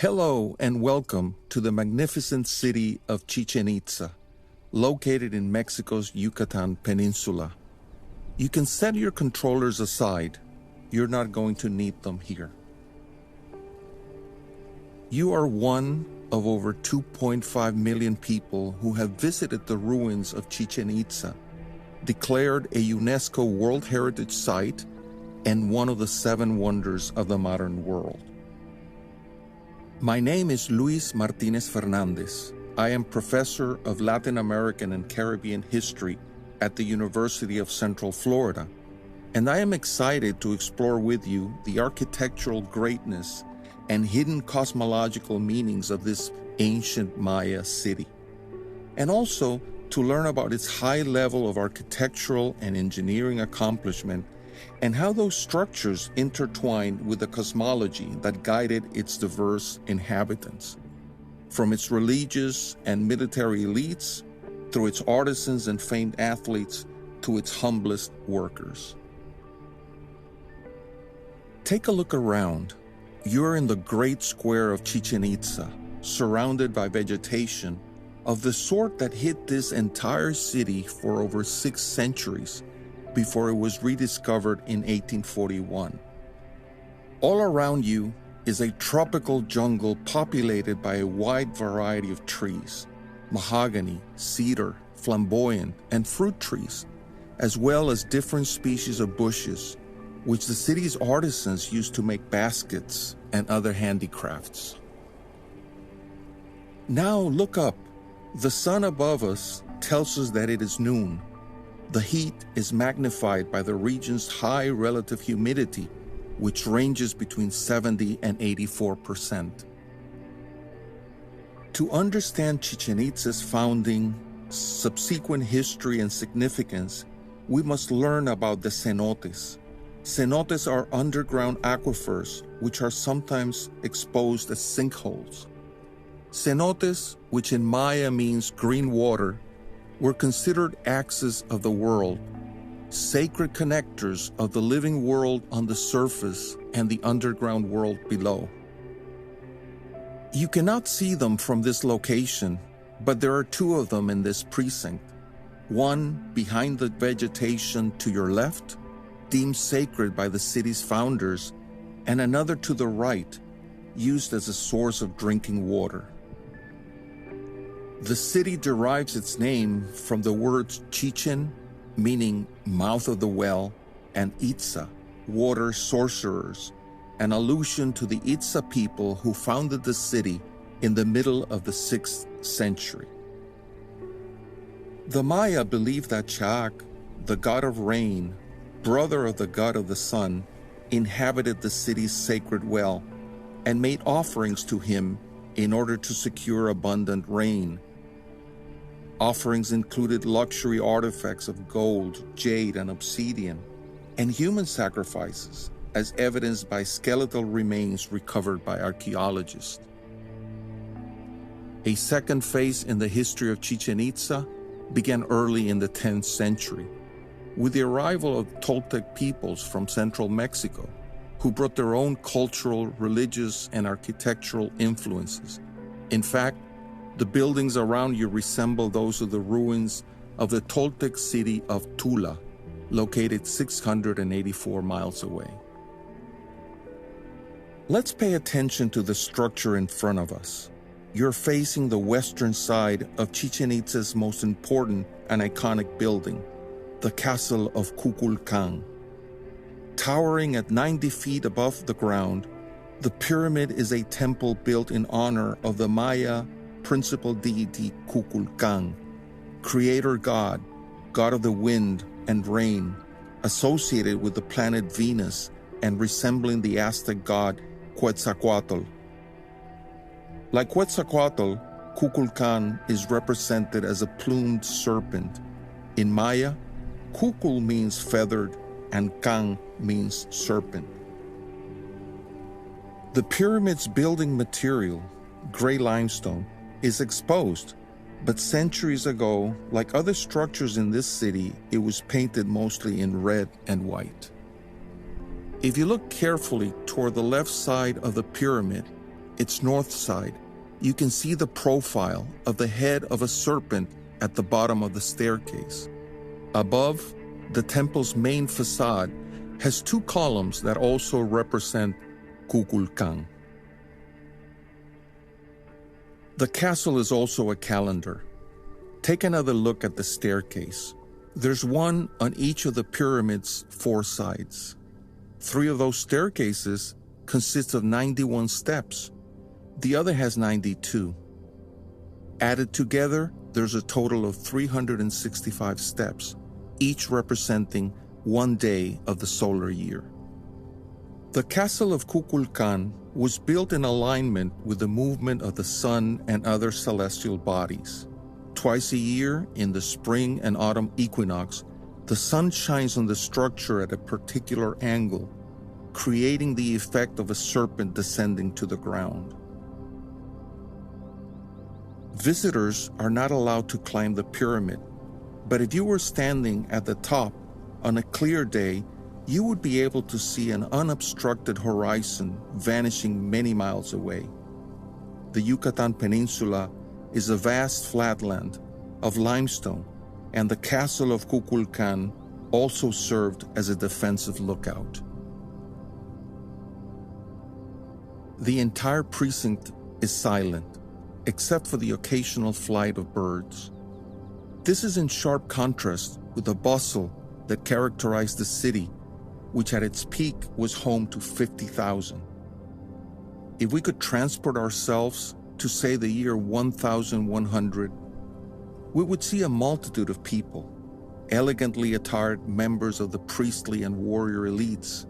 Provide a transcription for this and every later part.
Hello and welcome to the magnificent city of Chichen Itza, located in Mexico's Yucatan Peninsula. You can set your controllers aside. You're not going to need them here. You are one of over 2.5 million people who have visited the ruins of Chichen Itza, declared a UNESCO World Heritage Site and one of the 7 wonders of the modern world. My name is Luis Martínez-Fernández. I am professor of Latin American and Caribbean history at the University of Central Florida, and I am excited to explore with you the architectural greatness and hidden cosmological meanings of this ancient Maya city, and also to learn about its high level of architectural and engineering accomplishment and how those structures intertwine with the cosmology that guided its diverse inhabitants, from its religious and military elites, through its artisans and famed athletes, to its humblest workers. Take a look around. You're in the great square of Chichen Itza, surrounded by vegetation of the sort that hid this entire city for over 6 centuries, before it was rediscovered in 1841. All around you is a tropical jungle populated by a wide variety of trees, mahogany, cedar, flamboyant, and fruit trees, as well as different species of bushes, which the city's artisans used to make baskets and other handicrafts. Now look up. The sun above us tells us that it is noon. The heat is magnified by the region's high relative humidity, which ranges between 70 and 84%. To understand Chichen Itza's founding, subsequent history, and significance, we must learn about the cenotes. Cenotes are underground aquifers which are sometimes exposed as sinkholes. Cenotes, which in Maya means green water, were considered axes of the world, sacred connectors of the living world on the surface and the underground world below. You cannot see them from this location, but there are 2 of them in this precinct. One behind the vegetation to your left, deemed sacred by the city's founders, and another to the right, used as a source of drinking water. The city derives its name from the words Chichen, meaning mouth of the well, and Itza, water sorcerers, an allusion to the Itza people who founded the city in the middle of the 6th century. The Maya believed that Chac, the god of rain, brother of the god of the sun, inhabited the city's sacred well and made offerings to him in order to secure abundant rain. Offerings included luxury artifacts of gold, jade, and obsidian, and human sacrifices, as evidenced by skeletal remains recovered by archaeologists. A second phase in the history of Chichen Itza began early in the 10th century, with the arrival of Toltec peoples from central Mexico, who brought their own cultural, religious, and architectural influences. In fact, the buildings around you resemble those of the ruins of the Toltec city of Tula, located 684 miles away. Let's pay attention to the structure in front of us. You're facing the western side of Chichen Itza's most important and iconic building, the Castle of Kukulcán. Towering at 90 feet above the ground, the pyramid is a temple built in honor of the Maya principal deity Kukulcán, creator god, god of the wind and rain, associated with the planet Venus and resembling the Aztec god Quetzalcoatl. Like Quetzalcoatl, Kukulcán is represented as a plumed serpent. In Maya, Kukul means feathered and Can means serpent. The pyramid's building material, gray limestone, is exposed, but centuries ago, like other structures in this city, it was painted mostly in red and white. If you look carefully toward the left side of the pyramid, its north side, you can see the profile of the head of a serpent at the bottom of the staircase. Above, the temple's main facade has two columns that also represent Kukulkan. The castle is also a calendar. Take another look at the staircase. There's one on each of the pyramid's four sides. 3 of those staircases consist of 91 steps. The other has 92. Added together, there's a total of 365 steps, each representing 1 day of the solar year. The castle of Kukulkan was built in alignment with the movement of the sun and other celestial bodies. Twice a year, in the spring and autumn equinox, the sun shines on the structure at a particular angle, creating the effect of a serpent descending to the ground. Visitors are not allowed to climb the pyramid, but if you were standing at the top on a clear day, you would be able to see an unobstructed horizon vanishing many miles away. The Yucatan Peninsula is a vast flatland of limestone, and the castle of Kukulkan also served as a defensive lookout. The entire precinct is silent, except for the occasional flight of birds. This is in sharp contrast with the bustle that characterized the city, which at its peak was home to 50,000. If we could transport ourselves to, say, the year 1100, we would see a multitude of people, elegantly attired members of the priestly and warrior elites,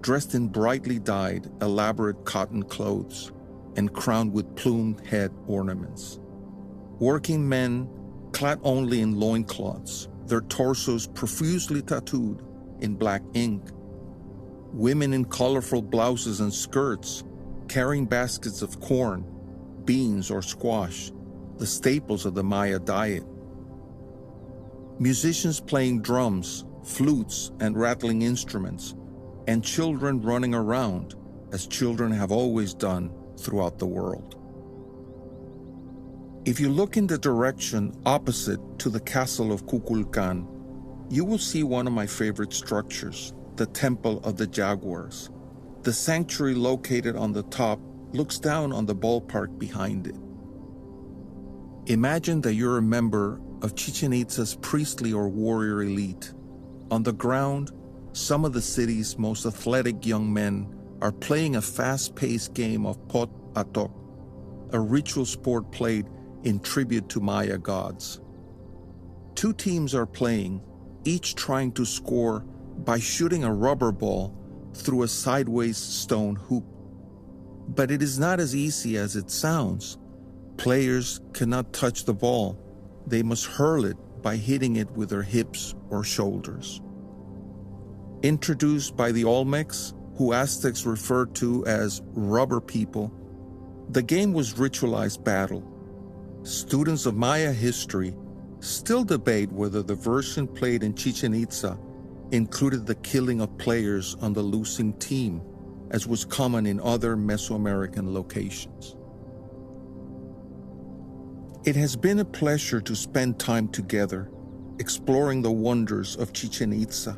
dressed in brightly dyed, elaborate cotton clothes and crowned with plumed head ornaments. Working men clad only in loincloths, their torsos profusely tattooed in black ink. Women in colorful blouses and skirts, carrying baskets of corn, beans, or squash, the staples of the Maya diet. Musicians playing drums, flutes, and rattling instruments, and children running around, as children have always done throughout the world. If you look in the direction opposite to the castle of Kukulkan, you will see one of my favorite structures, the Temple of the Jaguars. The sanctuary located on the top looks down on the ballpark behind it. Imagine that you're a member of Chichen Itza's priestly or warrior elite. On the ground, some of the city's most athletic young men are playing a fast-paced game of pot atok, a ritual sport played in tribute to Maya gods. 2 teams are playing, each trying to score by shooting a rubber ball through a sideways stone hoop. But it is not as easy as it sounds. Players cannot touch the ball. They must hurl it by hitting it with their hips or shoulders. Introduced by the Olmecs, who Aztecs referred to as rubber people, the game was ritualized battle. Students of Maya history still debate whether the version played in Chichen Itza included the killing of players on the losing team, as was common in other Mesoamerican locations. It has been a pleasure to spend time together, exploring the wonders of Chichen Itza,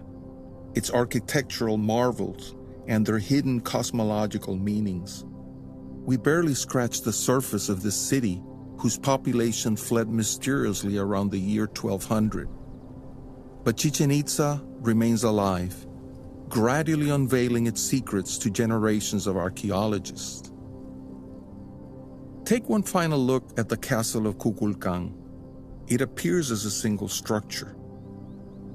its architectural marvels, and their hidden cosmological meanings. We barely scratched the surface of this city, whose population fled mysteriously around the year 1200. But Chichen Itza remains alive, gradually unveiling its secrets to generations of archaeologists. Take one final look at the castle of Kukulkan. It appears as a single structure.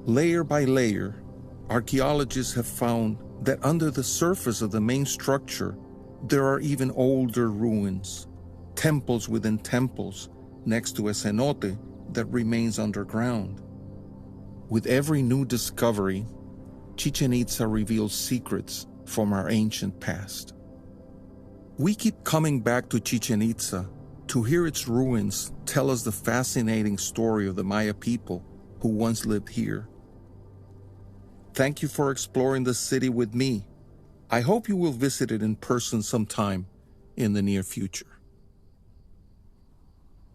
Layer by layer, archaeologists have found that under the surface of the main structure, there are even older ruins, temples within temples, next to a cenote that remains underground. With every new discovery, Chichen Itza reveals secrets from our ancient past. We keep coming back to Chichen Itza to hear its ruins tell us the fascinating story of the Maya people who once lived here. Thank you for exploring the city with me. I hope you will visit it in person sometime in the near future.